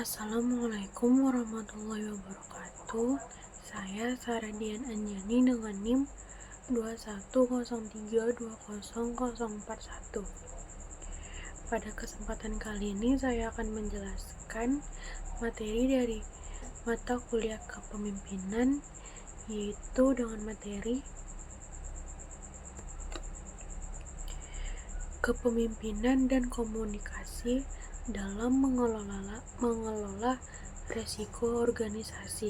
Assalamualaikum warahmatullahi wabarakatuh. Saya Saradian Anjani dengan NIM 210320041. Pada kesempatan kali ini saya akan menjelaskan materi dari mata kuliah kepemimpinan, yaitu dengan materi kepemimpinan dan komunikasi dalam mengelola resiko organisasi.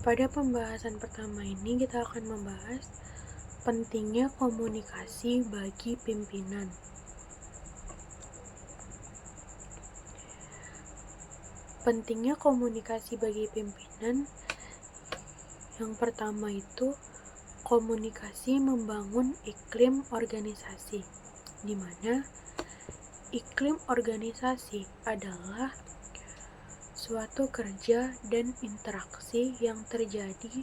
Pada pembahasan pertama ini kita akan membahas pentingnya komunikasi bagi pimpinan. Pentingnya komunikasi bagi pimpinan, yang pertama itu komunikasi membangun iklim organisasi, di mana iklim organisasi adalah suatu kerja dan interaksi yang terjadi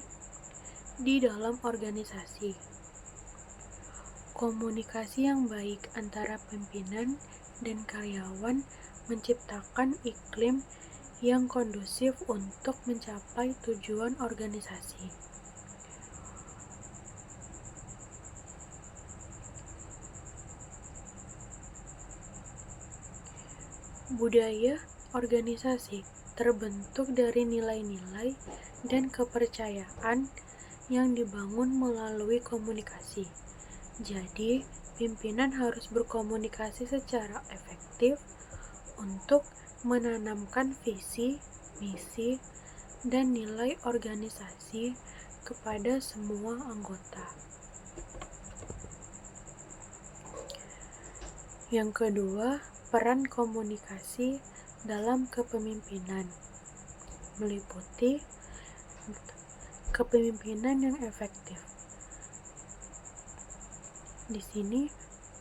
di dalam organisasi. Komunikasi yang baik antara pimpinan dan karyawan menciptakan iklim yang kondusif untuk mencapai tujuan organisasi. Budaya organisasi terbentuk dari nilai-nilai dan kepercayaan yang dibangun melalui komunikasi. Jadi, pimpinan harus berkomunikasi secara efektif untuk menanamkan visi, misi, dan nilai organisasi kepada semua anggota. Yang kedua, peran komunikasi dalam kepemimpinan meliputi kepemimpinan yang efektif. Di sini,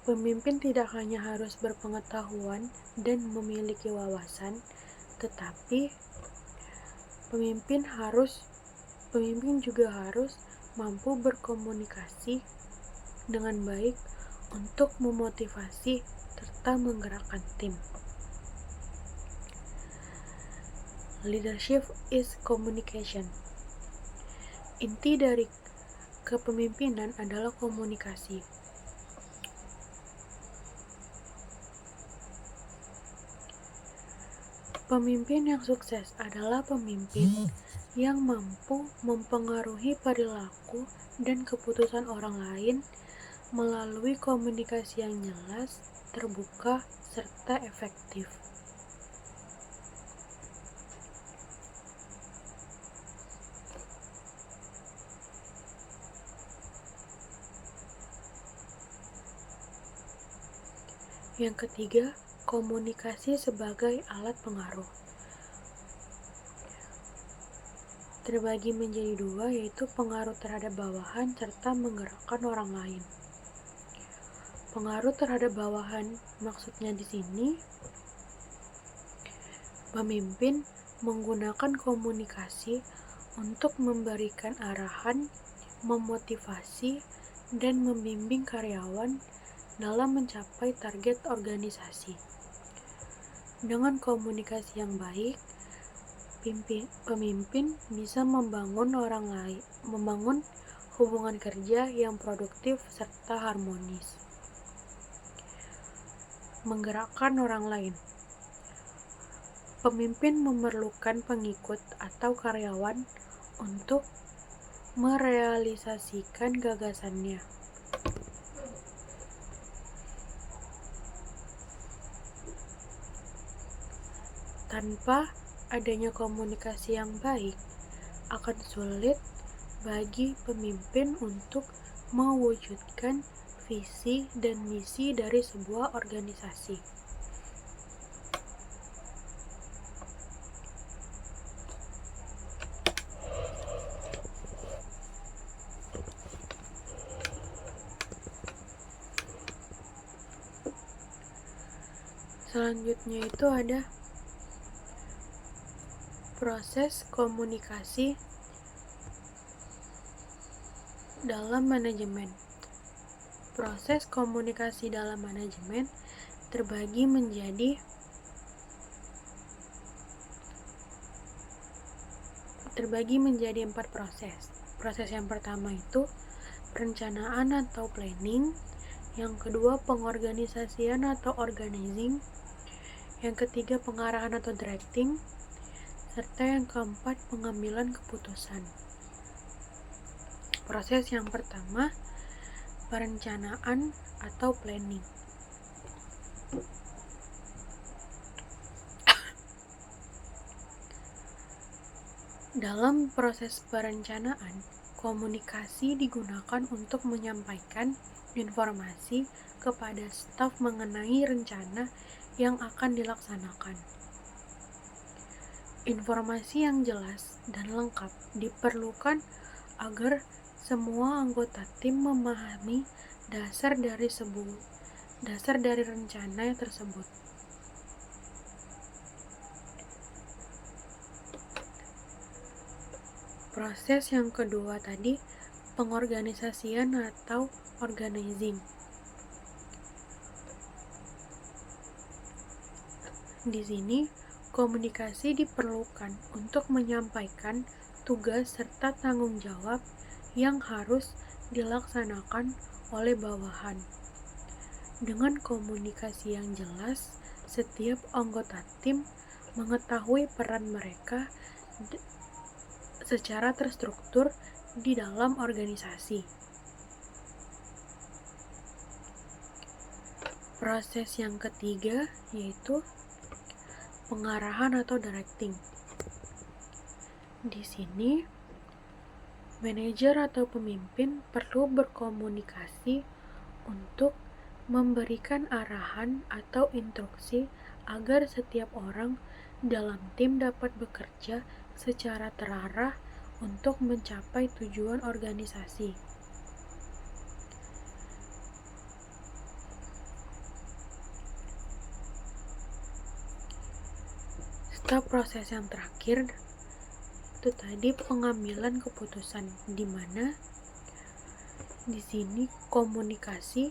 pemimpin tidak hanya harus berpengetahuan dan memiliki wawasan, tetapi pemimpin juga harus mampu berkomunikasi dengan baik untuk memotivasi serta menggerakkan tim. Leadership is communication. Inti dari kepemimpinan adalah komunikasi. Pemimpin yang sukses adalah pemimpin yang mampu mempengaruhi perilaku dan keputusan orang lain melalui komunikasi yang jelas, terbuka, serta efektif. Yang ketiga, komunikasi sebagai alat pengaruh. Terbagi menjadi dua, yaitu pengaruh terhadap bawahan serta menggerakkan orang lain. Pengaruh terhadap bawahan maksudnya di sini pemimpin menggunakan komunikasi untuk memberikan arahan, memotivasi, dan membimbing karyawan dalam mencapai target organisasi. Dengan komunikasi yang baik, pemimpin bisa membangun hubungan kerja yang produktif serta harmonis. Menggerakkan orang lain. Pemimpin memerlukan pengikut atau karyawan untuk merealisasikan gagasannya. Tanpa adanya komunikasi yang baik, akan sulit bagi pemimpin untuk mewujudkan visi dan misi dari sebuah organisasi. Selanjutnya itu ada Proses komunikasi dalam manajemen. Proses komunikasi dalam manajemen terbagi menjadi 4 proses. Proses yang pertama itu perencanaan atau planning, yang kedua pengorganisasian atau organizing, yang ketiga pengarahan atau directing, serta yang keempat pengambilan keputusan. Proses yang pertama, perencanaan atau planning. Dalam proses perencanaan, komunikasi digunakan untuk menyampaikan informasi kepada staf mengenai rencana yang akan dilaksanakan. Informasi yang jelas dan lengkap diperlukan agar semua anggota tim memahami dasar dari rencana tersebut. Proses yang kedua tadi, pengorganisasian atau organizing. Di sini, komunikasi diperlukan untuk menyampaikan tugas serta tanggung jawab yang harus dilaksanakan oleh bawahan. Dengan komunikasi yang jelas, setiap anggota tim mengetahui peran mereka secara terstruktur di dalam organisasi. Proses yang ketiga yaitu pengarahan atau directing. Di sini, manajer atau pemimpin perlu berkomunikasi untuk memberikan arahan atau instruksi agar setiap orang dalam tim dapat bekerja secara terarah untuk mencapai tujuan organisasi. Setelah proses yang terakhir, itu tadi pengambilan keputusan, di mana di sini komunikasi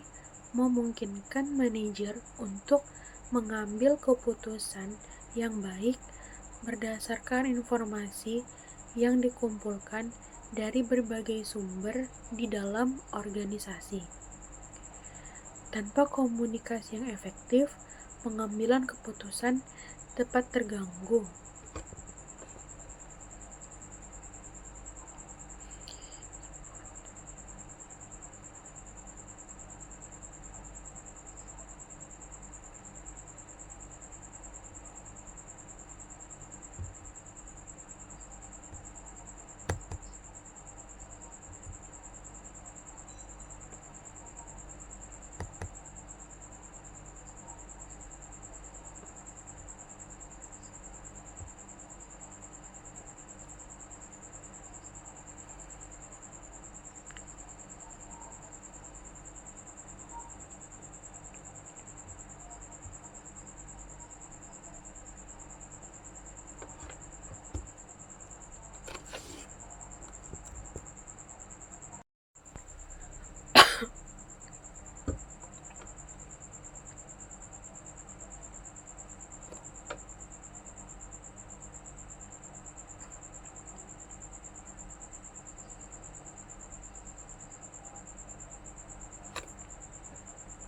memungkinkan manajer untuk mengambil keputusan yang baik berdasarkan informasi yang dikumpulkan dari berbagai sumber di dalam organisasi. Tanpa komunikasi yang efektif, pengambilan keputusan dapat terganggu.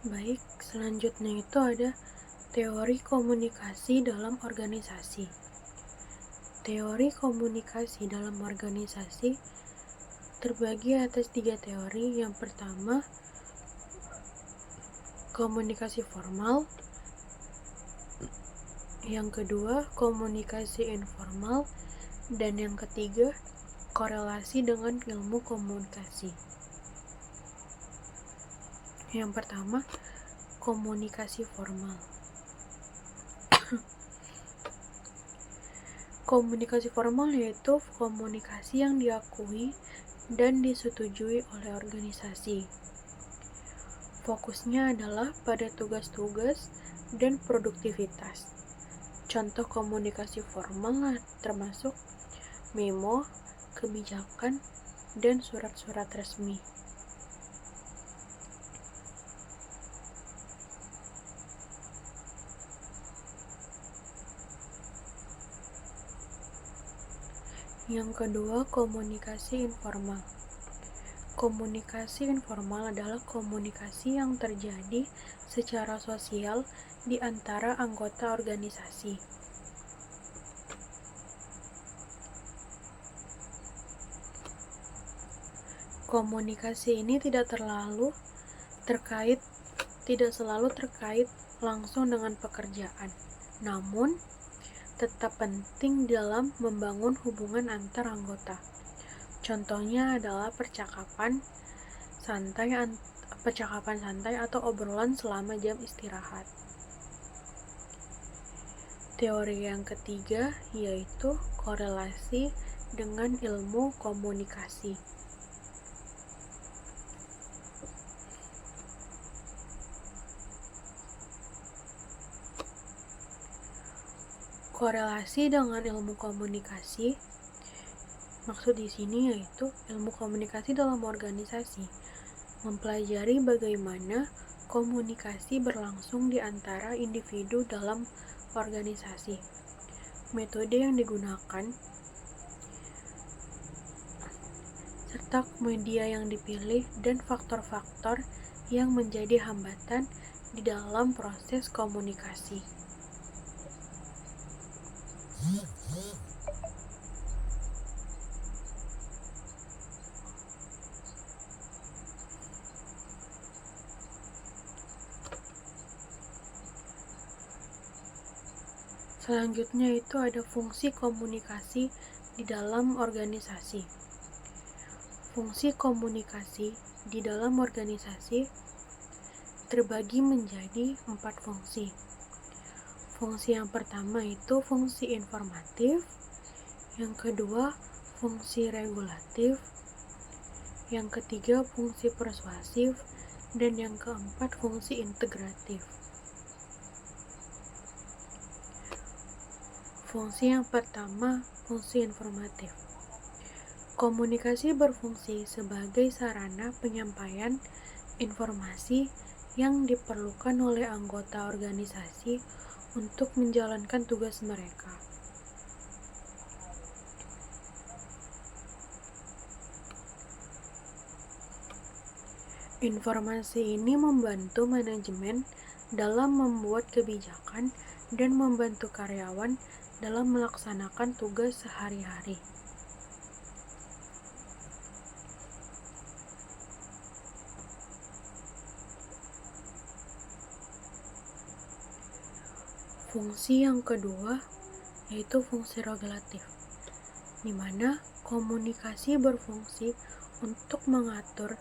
Baik, selanjutnya itu ada teori komunikasi dalam organisasi. Teori komunikasi dalam organisasi terbagi atas 3 teori. Yang pertama, komunikasi formal. Yang kedua, komunikasi informal. Dan yang ketiga, korelasi dengan ilmu komunikasi. Yang pertama, komunikasi formal. Komunikasi formal yaitu komunikasi yang diakui dan disetujui oleh organisasi. Fokusnya adalah pada tugas-tugas dan produktivitas. Contoh komunikasi formal termasuk memo, kebijakan, dan surat-surat resmi. Yang kedua, komunikasi informal. Komunikasi informal adalah komunikasi yang terjadi secara sosial di antara anggota organisasi. Komunikasi ini tidak selalu terkait langsung dengan pekerjaan, namun tetap penting dalam membangun hubungan antar anggota. Contohnya adalah percakapan santai atau obrolan selama jam istirahat. Teori yang ketiga yaitu korelasi dengan ilmu komunikasi. Korelasi dengan ilmu komunikasi, maksud di sini yaitu ilmu komunikasi dalam organisasi, mempelajari bagaimana komunikasi berlangsung di antara individu dalam organisasi. Metode yang digunakan serta media yang dipilih dan faktor-faktor yang menjadi hambatan di dalam proses komunikasi. Selanjutnya itu ada fungsi komunikasi di dalam organisasi. Fungsi komunikasi di dalam organisasi terbagi menjadi 4 fungsi. Fungsi yang pertama itu fungsi informatif, yang kedua fungsi regulatif, yang ketiga fungsi persuasif, dan yang keempat fungsi integratif. Fungsi yang pertama, fungsi informatif. Komunikasi berfungsi sebagai sarana penyampaian informasi yang diperlukan oleh anggota organisasi untuk menjalankan tugas mereka. Informasi ini membantu manajemen dalam membuat kebijakan dan membantu karyawan dalam melaksanakan tugas sehari-hari. Fungsi yang kedua yaitu fungsi regulatif, di mana komunikasi berfungsi untuk mengatur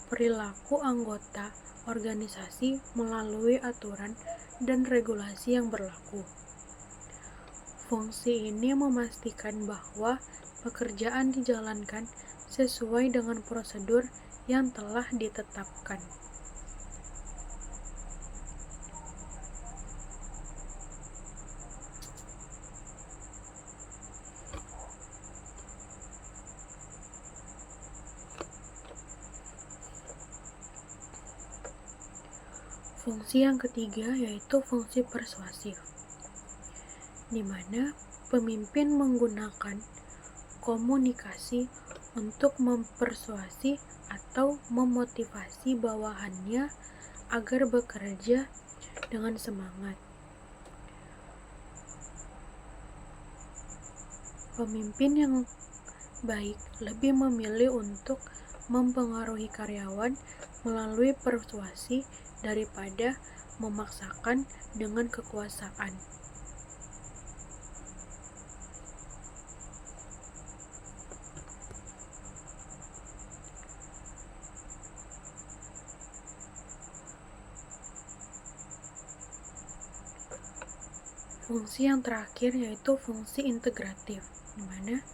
perilaku anggota organisasi melalui aturan dan regulasi yang berlaku. Fungsi ini memastikan bahwa pekerjaan dijalankan sesuai dengan prosedur yang telah ditetapkan. Fungsi yang ketiga yaitu fungsi persuasif, di mana pemimpin menggunakan komunikasi untuk mempersuasi atau memotivasi bawahannya agar bekerja dengan semangat. Pemimpin yang baik lebih memilih untuk mempengaruhi karyawan melalui persuasi daripada memaksakan dengan kekuasaan. Fungsi yang terakhir yaitu fungsi integratif, di mana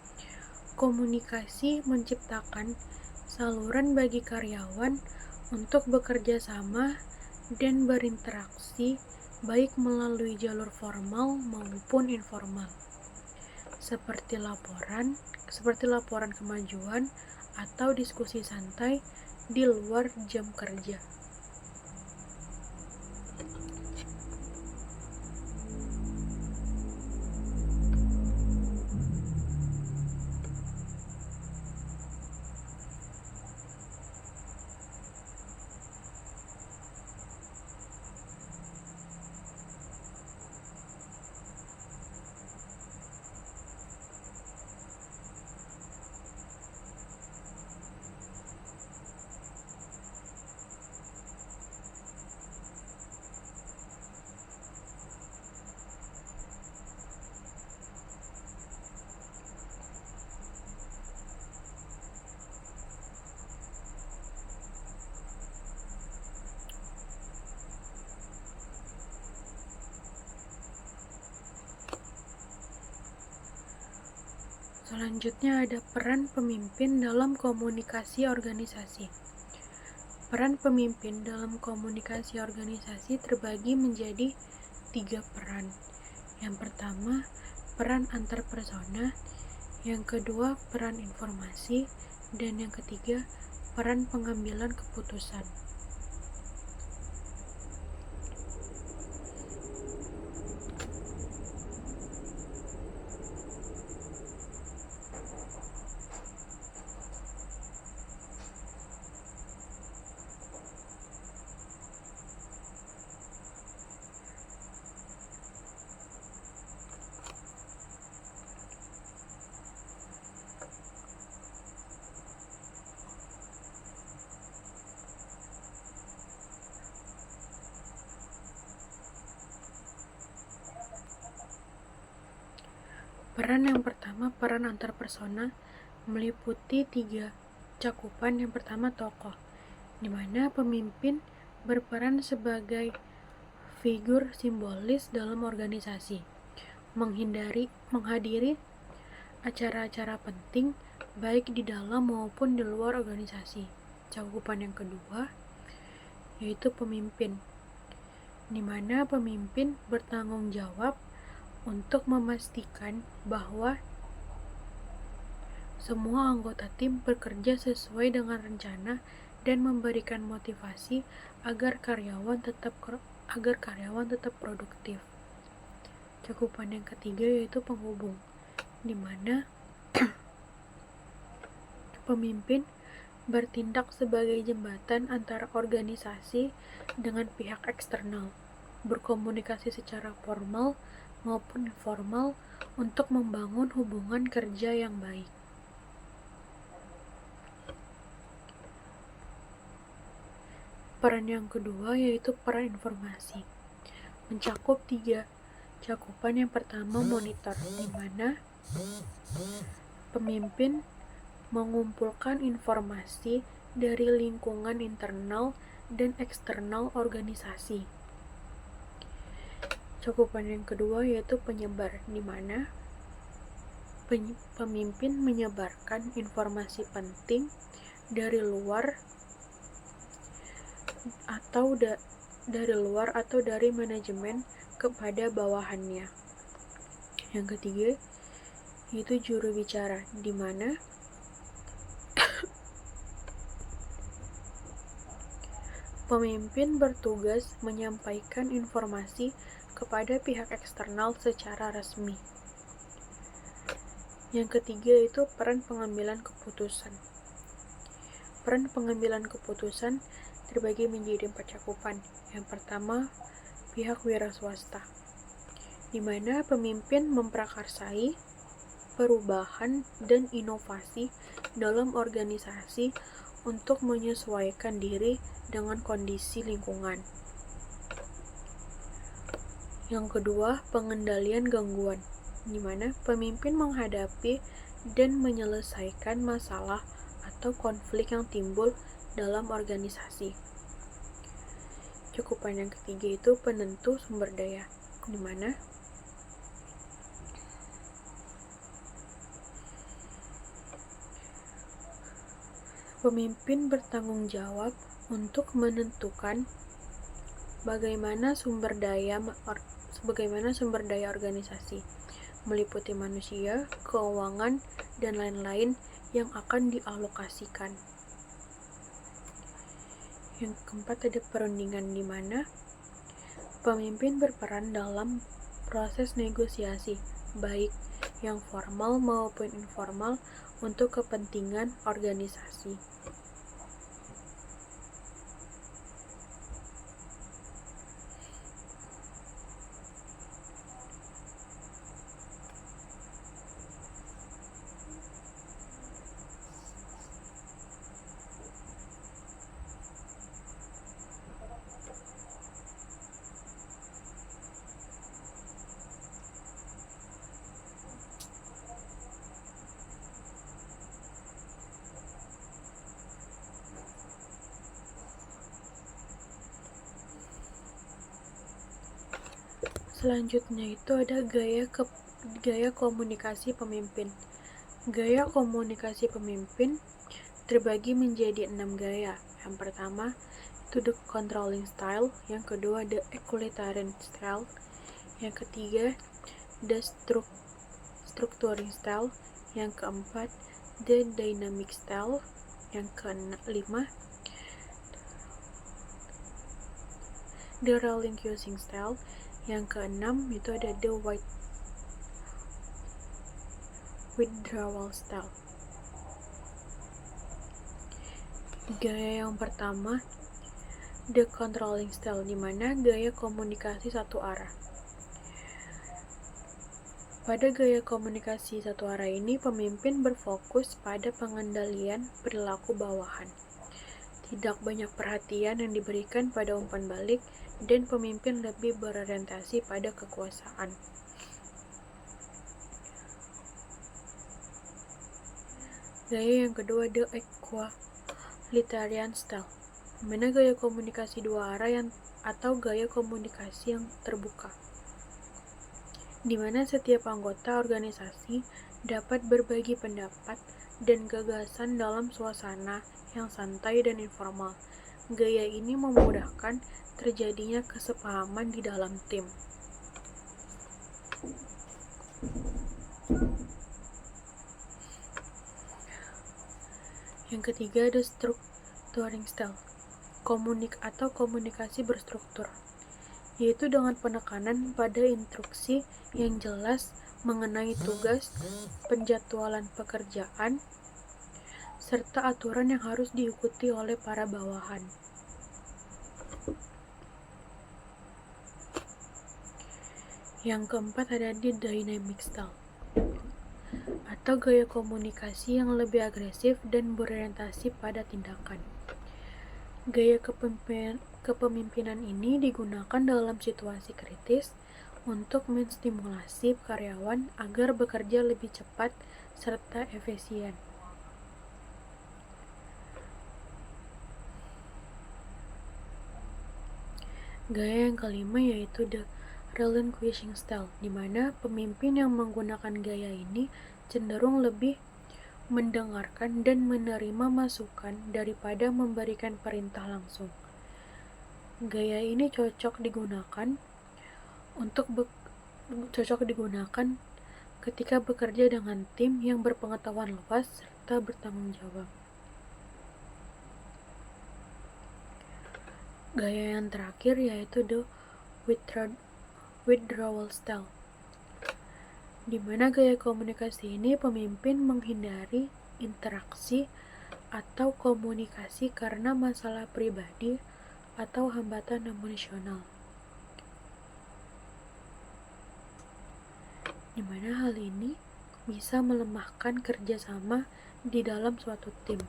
komunikasi menciptakan saluran bagi karyawan untuk bekerja sama dan berinteraksi baik melalui jalur formal maupun informal, seperti laporan kemajuan atau diskusi santai di luar jam kerja. Selanjutnya ada peran pemimpin dalam komunikasi organisasi. Peran pemimpin dalam komunikasi organisasi terbagi menjadi 3 peran. Yang pertama, peran antar persona, yang kedua, peran informasi, dan yang ketiga, peran pengambilan keputusan. Peran yang pertama, peran antar persona, meliputi 3 cakupan. Yang pertama, tokoh, di mana pemimpin berperan sebagai figur simbolis dalam organisasi, menghadiri acara-acara penting baik di dalam maupun di luar organisasi. Cakupan yang kedua yaitu pemimpin, di mana pemimpin bertanggung jawab untuk memastikan bahwa semua anggota tim bekerja sesuai dengan rencana dan memberikan motivasi agar karyawan tetap produktif. Cakupan yang ketiga yaitu penghubung, di mana pemimpin bertindak sebagai jembatan antara organisasi dengan pihak eksternal, berkomunikasi secara formal maupun informal untuk membangun hubungan kerja yang baik. Peran yang kedua yaitu peran informasi, mencakup 3 cakupan. Yang pertama, monitor, di mana pemimpin mengumpulkan informasi dari lingkungan internal dan eksternal organisasi. Cakupan yang kedua yaitu penyebar, di mana pemimpin menyebarkan informasi penting dari luar atau dari manajemen kepada bawahannya. Yang ketiga yaitu juru bicara, di mana pemimpin bertugas menyampaikan informasi kepada pihak eksternal secara resmi. Yang ketiga itu peran pengambilan keputusan. Peran pengambilan keputusan terbagi menjadi 4 cakupan. Yang pertama, pihak wira swasta, di mana pemimpin memprakarsai perubahan dan inovasi dalam organisasi untuk menyesuaikan diri dengan kondisi lingkungan. Yang kedua, pengendalian gangguan, di mana pemimpin menghadapi dan menyelesaikan masalah atau konflik yang timbul dalam organisasi. Cakupan yang ketiga itu penentu sumber daya, di mana pemimpin bertanggung jawab untuk menentukan Sebagaimana sumber daya organisasi, meliputi manusia, keuangan, dan lain-lain yang akan dialokasikan. Yang keempat ada perundingan, di mana pemimpin berperan dalam proses negosiasi, baik yang formal maupun informal, untuk kepentingan organisasi. Selanjutnya itu ada gaya komunikasi pemimpin. Gaya komunikasi pemimpin terbagi menjadi 6 gaya. Yang pertama itu the controlling style, yang kedua the equalitarian style, yang ketiga the structuring style, yang keempat the dynamic style, yang kelima the relinquishing style, yang keenam itu ada the withdrawal style. Gaya yang pertama the controlling style, di mana gaya komunikasi satu arah. Pada gaya komunikasi satu arah ini, pemimpin berfokus pada pengendalian perilaku bawahan. Tidak banyak perhatian yang diberikan pada umpan balik, dan pemimpin lebih berorientasi pada kekuasaan. Gaya yang kedua the equalitarian style, di mana gaya komunikasi dua arah atau gaya komunikasi yang terbuka, di mana setiap anggota organisasi dapat berbagi pendapat dan gagasan dalam suasana yang santai dan informal. Gaya ini memudahkan terjadinya kesepahaman di dalam tim. Yang ketiga ada structuring style, komunikasi berstruktur, yaitu dengan penekanan pada instruksi yang jelas mengenai tugas, penjadwalan pekerjaan, serta aturan yang harus diikuti oleh para bawahan. Yang keempat ada di dynamic style, atau gaya komunikasi yang lebih agresif dan berorientasi pada tindakan. Gaya kepemimpinan ini digunakan dalam situasi kritis untuk menstimulasi karyawan agar bekerja lebih cepat serta efisien. Gaya yang kelima yaitu the relinquishing style, di mana pemimpin yang menggunakan gaya ini cenderung lebih mendengarkan dan menerima masukan daripada memberikan perintah langsung. Gaya ini cocok digunakan ketika bekerja dengan tim yang berpengetahuan luas serta bertanggung jawab. Gaya yang terakhir yaitu the withdrawal style, di mana gaya komunikasi ini pemimpin menghindari interaksi atau komunikasi karena masalah pribadi atau hambatan emosional, di mana hal ini bisa melemahkan kerjasama di dalam suatu tim.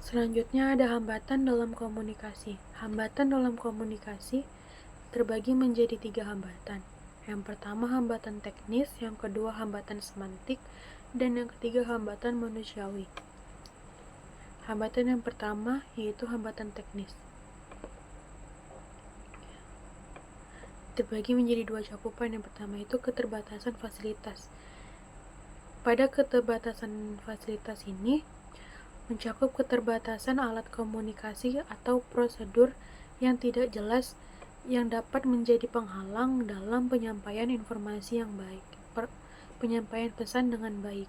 Selanjutnya ada hambatan dalam komunikasi. Hambatan dalam komunikasi terbagi menjadi 3 hambatan. Yang pertama hambatan teknis, yang kedua hambatan semantik, dan yang ketiga hambatan manusiawi. Hambatan yang pertama yaitu hambatan teknis. terbagi menjadi dua cakupan. Yang pertama itu keterbatasan fasilitas. Pada keterbatasan fasilitas ini mencakup keterbatasan alat komunikasi atau prosedur yang tidak jelas yang dapat menjadi penghalang dalam penyampaian informasi yang baik, penyampaian pesan dengan baik.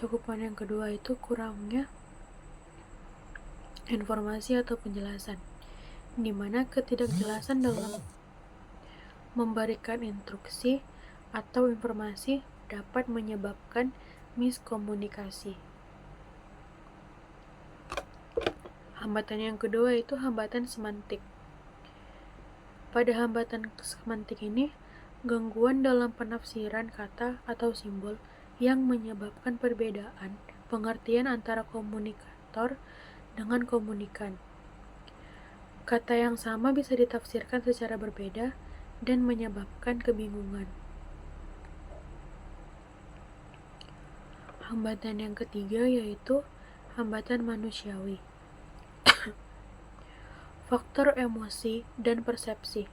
Cakupan yang kedua itu kurangnya informasi atau penjelasan, di mana ketidakjelasan dalam memberikan instruksi atau informasi dapat menyebabkan miskomunikasi. Hambatan yang kedua itu hambatan semantik. Pada hambatan semantik ini, gangguan dalam penafsiran kata atau simbol yang menyebabkan perbedaan pengertian antara komunikator dengan komunikan. Kata yang sama bisa ditafsirkan secara berbeda dan menyebabkan kebingungan. Hambatan yang ketiga yaitu hambatan manusiawi. Faktor emosi dan persepsi.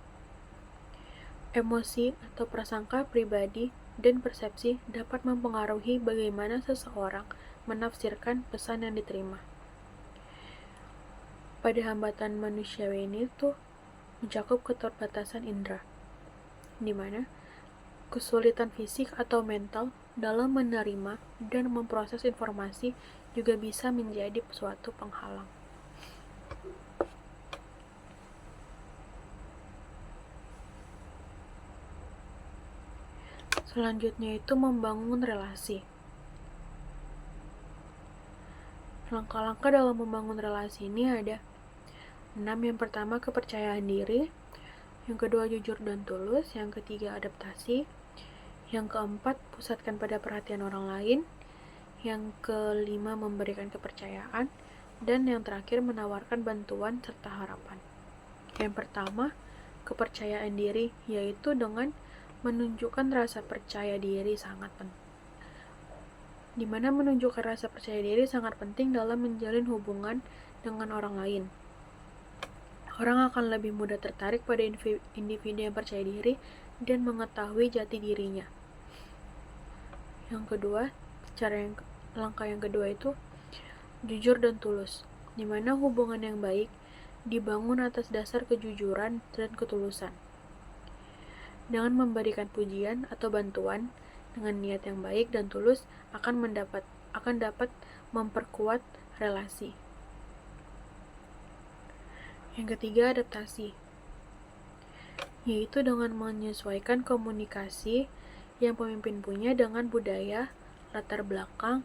Emosi atau prasangka pribadi dan persepsi dapat mempengaruhi bagaimana seseorang menafsirkan pesan yang diterima. Pada hambatan manusiawi ini tuh mencakup keterbatasan indera, di mana kesulitan fisik atau mental dalam menerima dan memproses informasi juga bisa menjadi suatu penghalang. Selanjutnya itu membangun relasi. Langkah-langkah dalam membangun relasi ini ada 6. Yang pertama, kepercayaan diri. Yang kedua, jujur dan tulus. Yang ketiga, adaptasi. Yang keempat, pusatkan pada perhatian orang lain. Yang kelima, memberikan kepercayaan. Dan yang terakhir, menawarkan bantuan serta harapan. Yang pertama, kepercayaan diri, yaitu dengan menunjukkan rasa percaya diri sangat penting. Di mana menunjukkan rasa percaya diri sangat penting dalam menjalin hubungan dengan orang lain. Orang akan lebih mudah tertarik pada individu yang percaya diri dan mengetahui jati dirinya. Yang kedua, langkah yang kedua itu jujur dan tulus, di mana hubungan yang baik dibangun atas dasar kejujuran dan ketulusan. Dengan memberikan pujian atau bantuan dengan niat yang baik dan tulus akan dapat memperkuat relasi. Yang ketiga, adaptasi, yaitu dengan menyesuaikan komunikasi yang pemimpin punya dengan budaya, latar belakang,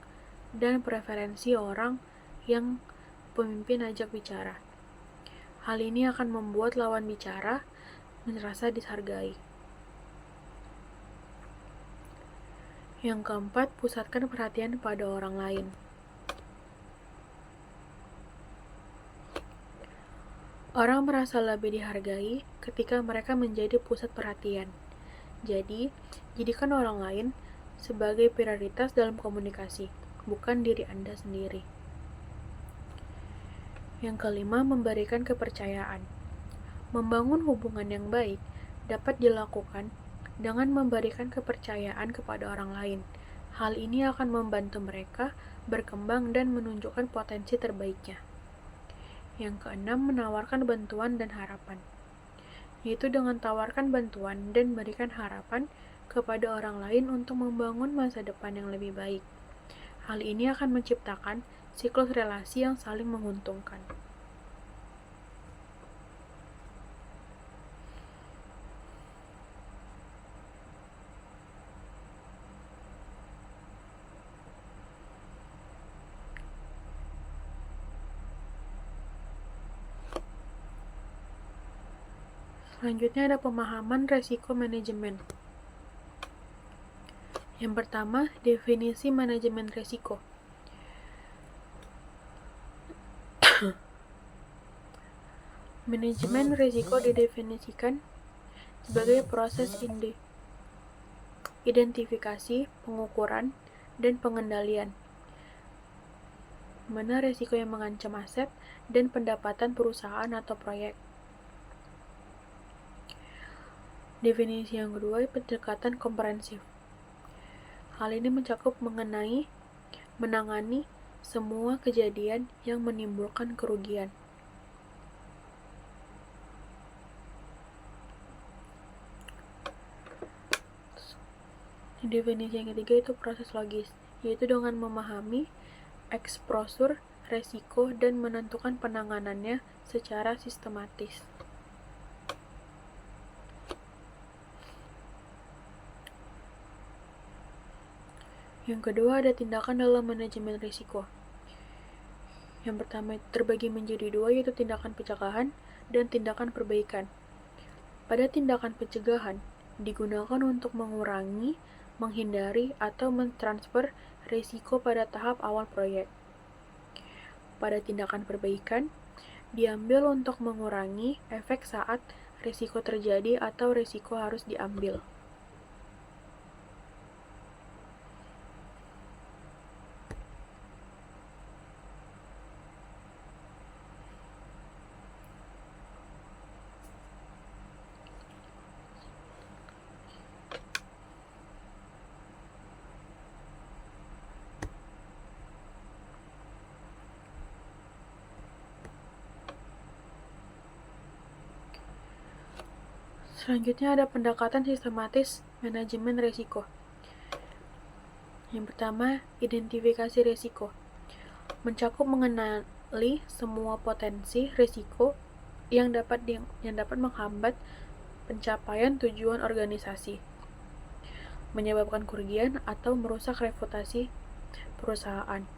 dan preferensi orang yang pemimpin ajak bicara. Hal ini akan membuat lawan bicara merasa dihargai. Yang keempat, pusatkan perhatian pada orang lain. Orang merasa lebih dihargai ketika mereka menjadi pusat perhatian. Jadi, jadikan orang lain sebagai prioritas dalam komunikasi, bukan diri Anda sendiri. Yang kelima, memberikan kepercayaan. Membangun hubungan yang baik dapat dilakukan dengan memberikan kepercayaan kepada orang lain. Hal ini akan membantu mereka berkembang dan menunjukkan potensi terbaiknya. Yang keenam, menawarkan bantuan dan harapan, yaitu dengan tawarkan bantuan dan berikan harapan kepada orang lain untuk membangun masa depan yang lebih baik. Hal ini akan menciptakan siklus relasi yang saling menguntungkan. Selanjutnya ada pemahaman resiko manajemen. Yang pertama, definisi manajemen resiko. Manajemen risiko didefinisikan sebagai proses identifikasi, pengukuran, dan pengendalian, mana risiko yang mengancam aset dan pendapatan perusahaan atau proyek. Definisi yang kedua, pendekatan komprehensif. Hal ini mencakup menangani semua kejadian yang menimbulkan kerugian. Definisi yang ketiga itu proses logis, yaitu dengan memahami eksposur, resiko, dan menentukan penanganannya secara sistematis. Yang kedua ada tindakan dalam manajemen risiko. Yang pertama terbagi menjadi dua, yaitu tindakan pencegahan dan tindakan perbaikan. Pada tindakan pencegahan, digunakan untuk mengurangi, menghindari, atau mentransfer risiko pada tahap awal proyek. Pada tindakan perbaikan, diambil untuk mengurangi efek saat risiko terjadi atau risiko harus diambil. Selanjutnya ada pendekatan sistematis manajemen risiko. Yang pertama, identifikasi risiko. Mencakup mengenali semua potensi risiko yang dapat menghambat pencapaian tujuan organisasi, menyebabkan kerugian atau merusak reputasi perusahaan.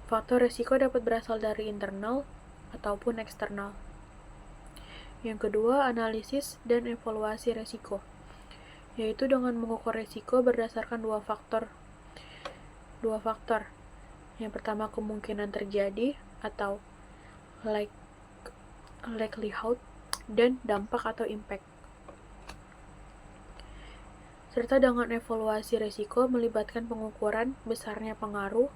Faktor risiko dapat berasal dari internal ataupun eksternal. Yang kedua, analisis dan evaluasi risiko, yaitu dengan mengukur risiko berdasarkan dua faktor. Yang pertama, kemungkinan terjadi atau likelihood, dan dampak atau impact. Serta dengan evaluasi risiko melibatkan pengukuran besarnya pengaruh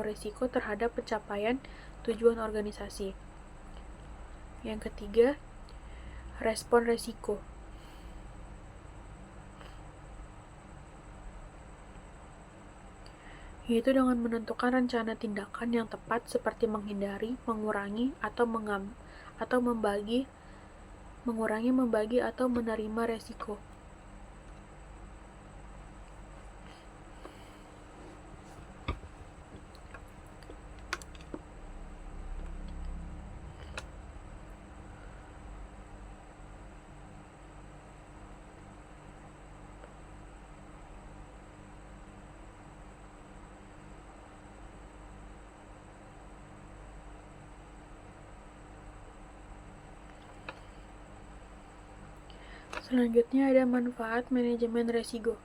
risiko terhadap pencapaian tujuan organisasi. Yang ketiga, respon risiko, yaitu dengan menentukan rencana tindakan yang tepat seperti menghindari, mengurangi, atau membagi atau menerima risiko. Selanjutnya ada manfaat manajemen risiko.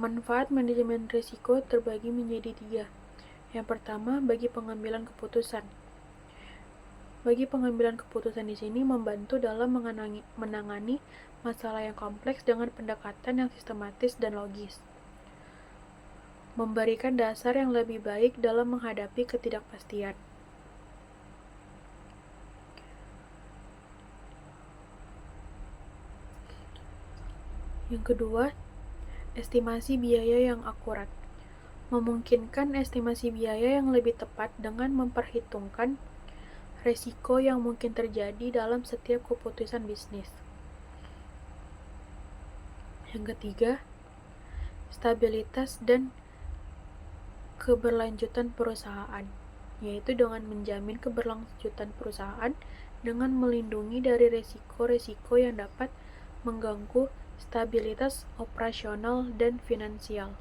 Manfaat manajemen risiko terbagi menjadi 3. Yang pertama, bagi pengambilan keputusan. Bagi pengambilan keputusan di sini membantu dalam menangani masalah yang kompleks dengan pendekatan yang sistematis dan logis. Memberikan dasar yang lebih baik dalam menghadapi ketidakpastian. Yang kedua, estimasi biaya yang akurat. Memungkinkan estimasi biaya yang lebih tepat dengan memperhitungkan risiko yang mungkin terjadi dalam setiap keputusan bisnis. Yang ketiga, stabilitas dan keberlanjutan perusahaan, yaitu dengan menjamin keberlanjutan perusahaan dengan melindungi dari risiko-risiko yang dapat mengganggu stabilitas operasional dan finansial.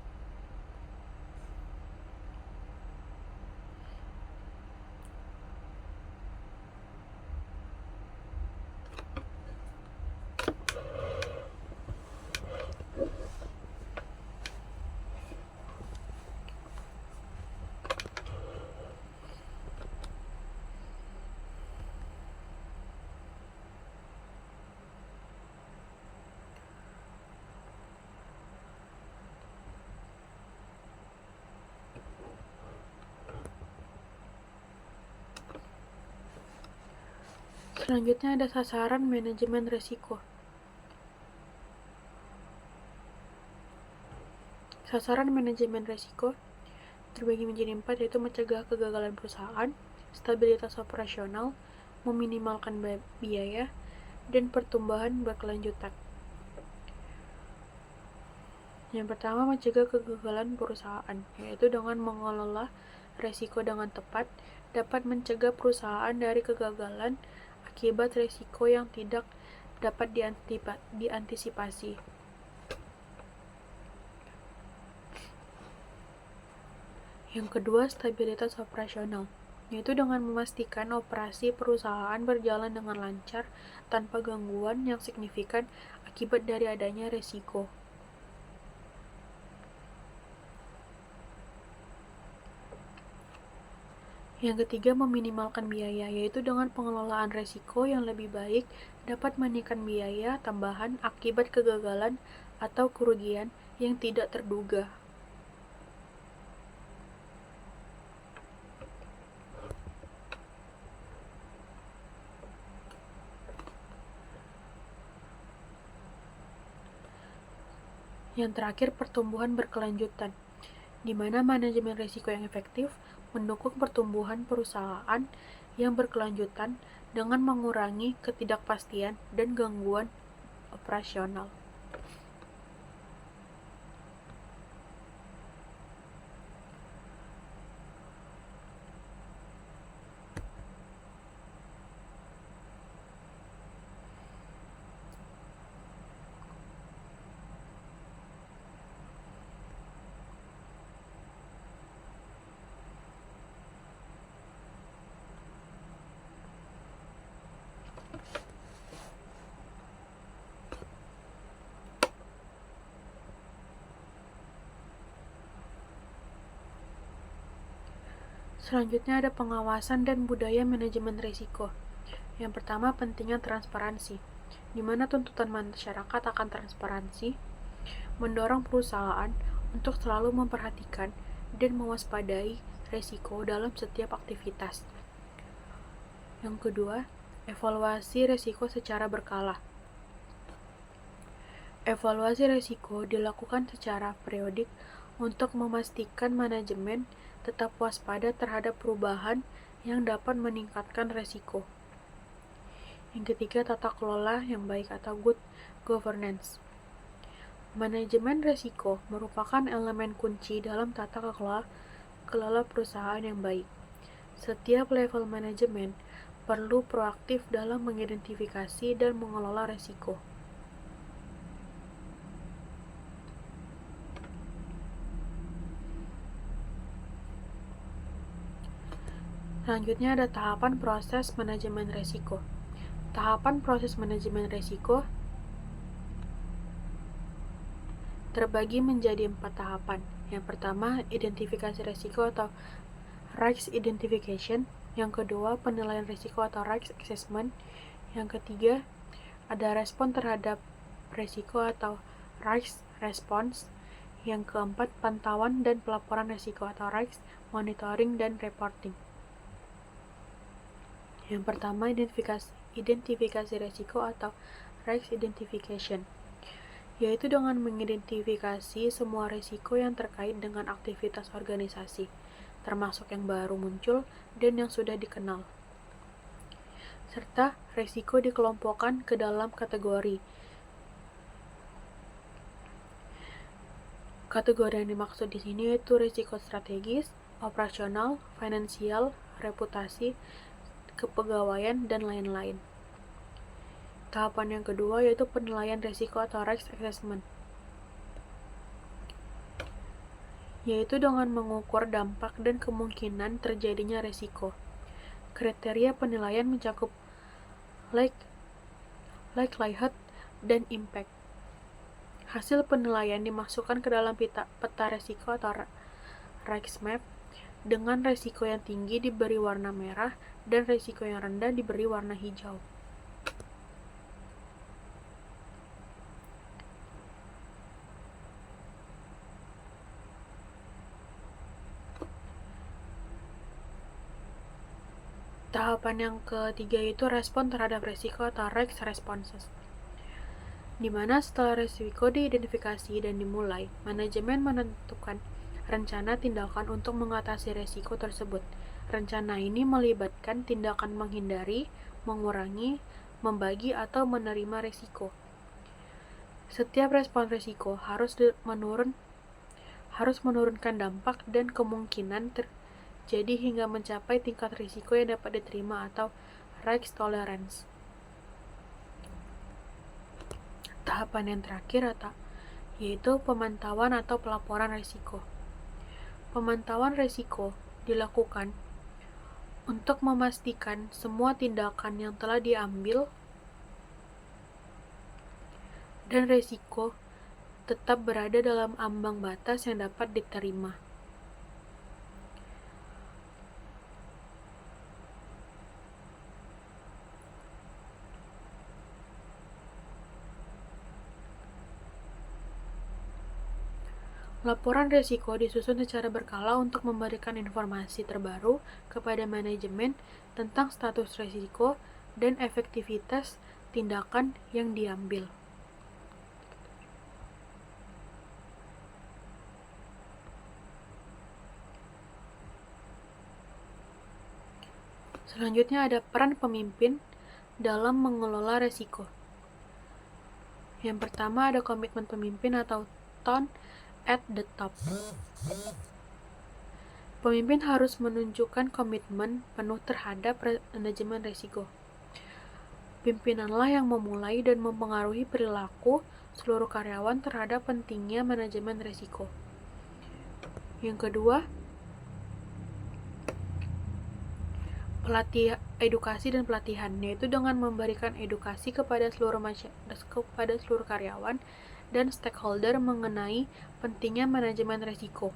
Selanjutnya ada sasaran manajemen risiko. Sasaran manajemen risiko terbagi menjadi 4, yaitu mencegah kegagalan perusahaan, stabilitas operasional, meminimalkan biaya, dan pertumbuhan berkelanjutan. Yang pertama, mencegah kegagalan perusahaan, yaitu dengan mengelola risiko dengan tepat, dapat mencegah perusahaan dari kegagalan akibat risiko yang tidak dapat diantisipasi. Yang kedua, stabilitas operasional, yaitu dengan memastikan operasi perusahaan berjalan dengan lancar tanpa gangguan yang signifikan akibat dari adanya risiko. Yang ketiga, meminimalkan biaya, yaitu dengan pengelolaan risiko yang lebih baik dapat menekan biaya tambahan akibat kegagalan atau kerugian yang tidak terduga. Yang terakhir, pertumbuhan berkelanjutan, di mana manajemen risiko yang efektif mendukung pertumbuhan perusahaan yang berkelanjutan dengan mengurangi ketidakpastian dan gangguan operasional. Selanjutnya ada pengawasan dan budaya manajemen risiko. Yang pertama, pentingnya transparansi, di mana tuntutan masyarakat akan transparansi mendorong perusahaan untuk selalu memperhatikan dan mewaspadai risiko dalam setiap aktivitas. Yang kedua, evaluasi risiko secara berkala. Evaluasi risiko dilakukan secara periodik untuk memastikan manajemen tetap waspada terhadap perubahan yang dapat meningkatkan risiko. Yang ketiga, tata kelola yang baik atau good governance. Manajemen risiko merupakan elemen kunci dalam tata kelola perusahaan yang baik. Setiap level manajemen perlu proaktif dalam mengidentifikasi dan mengelola risiko. Selanjutnya ada tahapan proses manajemen risiko. Tahapan proses manajemen risiko terbagi menjadi 4 tahapan. Yang pertama, identifikasi risiko atau risk identification. Yang kedua, penilaian risiko atau risk assessment. Yang ketiga, ada respon terhadap risiko atau risk response. Yang keempat, pantauan dan pelaporan risiko atau risk monitoring dan reporting. Yang pertama, identifikasi risiko atau risk identification, yaitu dengan mengidentifikasi semua risiko yang terkait dengan aktivitas organisasi, termasuk yang baru muncul dan yang sudah dikenal. Serta risiko dikelompokkan ke dalam kategori. Kategori yang dimaksud di sini yaitu risiko strategis, operasional, finansial, reputasi, kepegawaian, dan lain-lain. Tahapan yang kedua yaitu penilaian risiko atau risk assessment, yaitu dengan mengukur dampak dan kemungkinan terjadinya risiko. Kriteria penilaian mencakup likelihood dan impact. Hasil penilaian dimasukkan ke dalam peta risiko atau risk map, dengan risiko yang tinggi diberi warna merah dan risiko yang rendah diberi warna hijau. Tahapan yang ketiga itu respon terhadap risiko atau risk responses. di mana setelah risiko diidentifikasi dan dimulai, manajemen menentukan rencana tindakan untuk mengatasi risiko tersebut. Rencana ini melibatkan tindakan menghindari, mengurangi, membagi, atau menerima risiko. Setiap respon risiko harus menurunkan dampak dan kemungkinan terjadi hingga mencapai tingkat risiko yang dapat diterima atau risk tolerance. Tahapan yang terakhir yaitu pemantauan atau pelaporan risiko. Pemantauan risiko dilakukan untuk memastikan semua tindakan yang telah diambil dan risiko tetap berada dalam ambang batas yang dapat diterima. Laporan risiko disusun secara berkala untuk memberikan informasi terbaru kepada manajemen tentang status risiko dan efektivitas tindakan yang diambil. Selanjutnya ada peran pemimpin dalam mengelola risiko. Yang pertama ada komitmen pemimpin atau tone at the top. Pemimpin harus menunjukkan komitmen penuh terhadap manajemen risiko. Pimpinanlah yang memulai dan mempengaruhi perilaku seluruh karyawan terhadap pentingnya manajemen risiko. Yang kedua, edukasi dan pelatihan, yaitu dengan memberikan edukasi kepada seluruh karyawan dan stakeholder mengenai pentingnya manajemen risiko.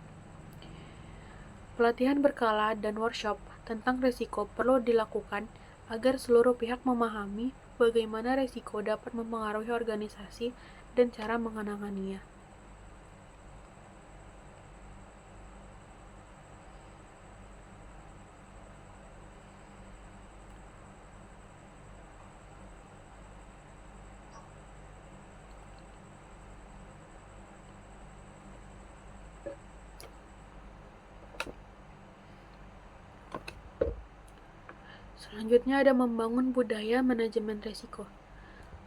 Pelatihan berkala dan workshop tentang risiko perlu dilakukan agar seluruh pihak memahami bagaimana risiko dapat mempengaruhi organisasi dan cara mengenanganinya. Selanjutnya ada membangun budaya manajemen risiko.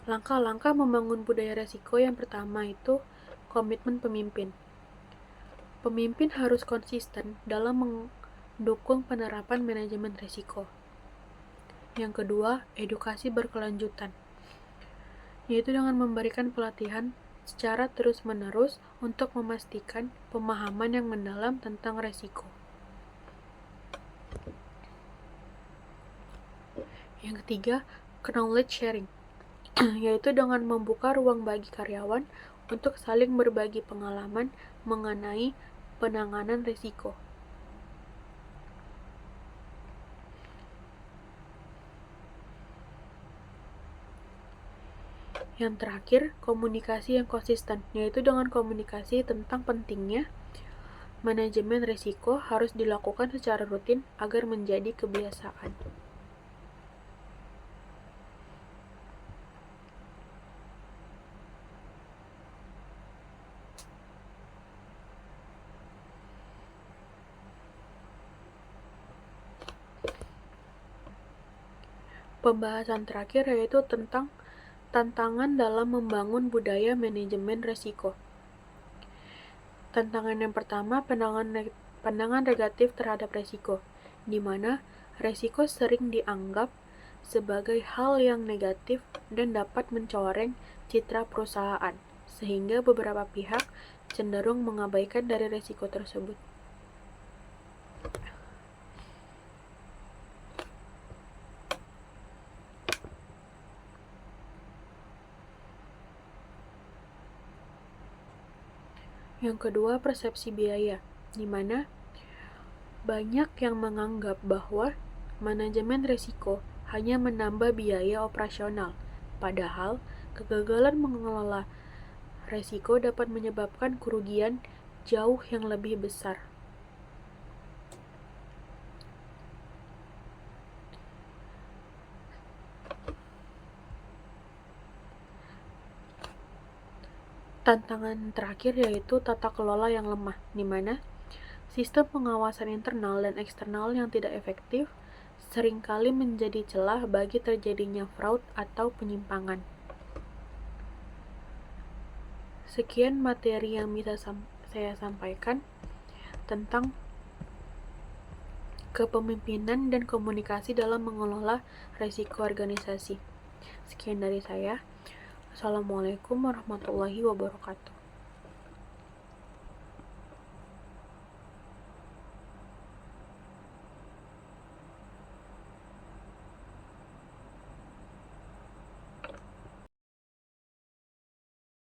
Langkah-langkah membangun budaya risiko yang pertama itu komitmen pemimpin. Pemimpin harus konsisten dalam mendukung penerapan manajemen risiko. Yang kedua, edukasi berkelanjutan, yaitu dengan memberikan pelatihan secara terus-menerus untuk memastikan pemahaman yang mendalam tentang risiko. Yang ketiga, knowledge sharing, yaitu dengan membuka ruang bagi karyawan untuk saling berbagi pengalaman mengenai penanganan risiko. Yang terakhir, komunikasi yang konsisten, yaitu dengan komunikasi tentang pentingnya manajemen risiko harus dilakukan secara rutin agar menjadi kebiasaan. Pembahasan terakhir yaitu tentang tantangan dalam membangun budaya manajemen risiko. Tantangan yang pertama, pandangan negatif terhadap risiko, di mana risiko sering dianggap sebagai hal yang negatif dan dapat mencoreng citra perusahaan, sehingga beberapa pihak cenderung mengabaikan dari risiko tersebut. Yang kedua, persepsi biaya, di mana banyak yang menganggap bahwa manajemen risiko hanya menambah biaya operasional, padahal kegagalan mengelola risiko dapat menyebabkan kerugian jauh yang lebih besar. Tantangan terakhir yaitu tata kelola yang lemah, di mana sistem pengawasan internal dan eksternal yang tidak efektif seringkali menjadi celah bagi terjadinya fraud atau penyimpangan. Sekian materi yang bisa saya sampaikan tentang kepemimpinan dan komunikasi dalam mengelola risiko organisasi. Sekian dari saya. Assalamualaikum warahmatullahi wabarakatuh.